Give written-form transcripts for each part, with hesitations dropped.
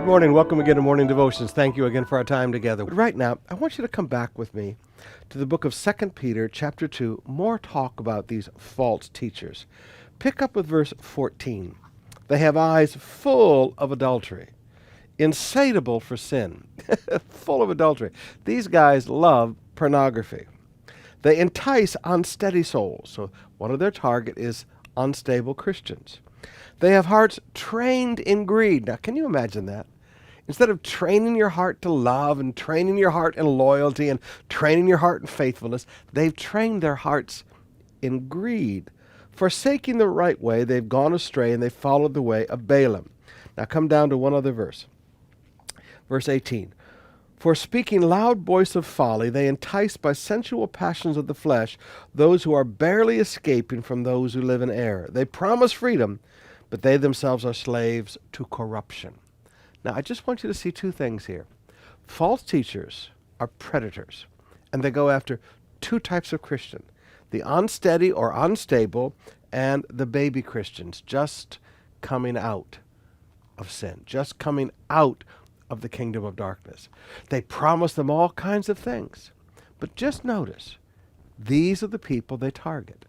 Good morning. Welcome again to Morning Devotions. Thank you again for our time together. But right now, I want you to come back with me to the book of 2 Peter, chapter 2. More talk about these false teachers. Pick up with verse 14. They have eyes full of adultery, insatiable for sin, full of adultery. These guys love pornography. They entice unsteady souls. So one of their target is unstable Christians. They have hearts trained in greed. Now, can you imagine that? Instead of training your heart to love and training your heart in loyalty and training your heart in faithfulness, they've trained their hearts in greed. Forsaking the right way, they've gone astray and they've followed the way of Balaam. Now come down to one other verse. Verse 18. For speaking loud voice of folly, they entice by sensual passions of the flesh those who are barely escaping from those who live in error. They promise freedom, but they themselves are slaves to corruption. Now, I just want you to see two things here. False teachers are predators, and they go after two types of Christian: the unsteady or unstable, and the baby Christians, just coming out of sin, just coming out of the kingdom of darkness. They promise them all kinds of things, but just notice, these are the people they target.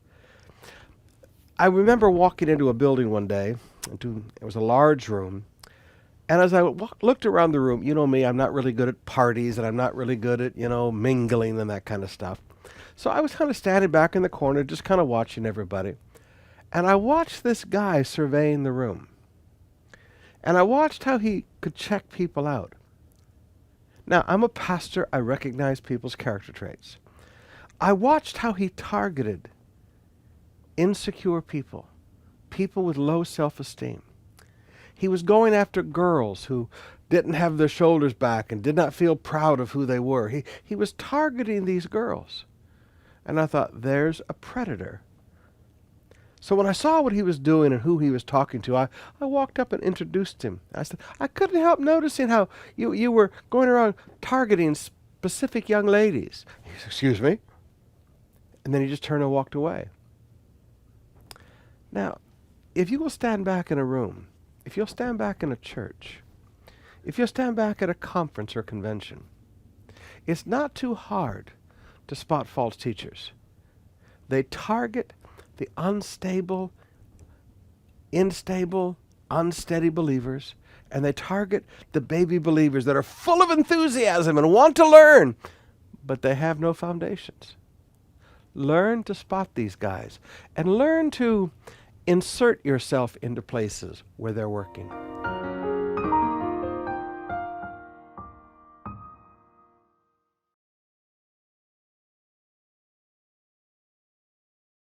I remember walking into a building one day. It was a large room. And as I looked around the room, you know me, I'm not really good at parties, and I'm not really good at, mingling and that kind of stuff. So I was kind of standing back in the corner, just kind of watching everybody. And I watched this guy surveying the room. And I watched how he could check people out. Now, I'm a pastor. I recognize people's character traits. I watched how he targeted insecure people, people with low self-esteem. He was going after girls who didn't have their shoulders back and did not feel proud of who they were. He was targeting these girls. And I thought, there's a predator. So when I saw what he was doing and who he was talking to, I walked up and introduced him. I said, I couldn't help noticing how you were going around targeting specific young ladies. He said, excuse me? And then he just turned and walked away. Now, if you will stand back in a room, if you'll stand back in a church, if you'll stand back at a conference or convention, it's not too hard to spot false teachers. They target the unstable, unsteady believers, and they target the baby believers that are full of enthusiasm and want to learn, but they have no foundations. Learn to spot these guys and learn to insert yourself into places where they're working.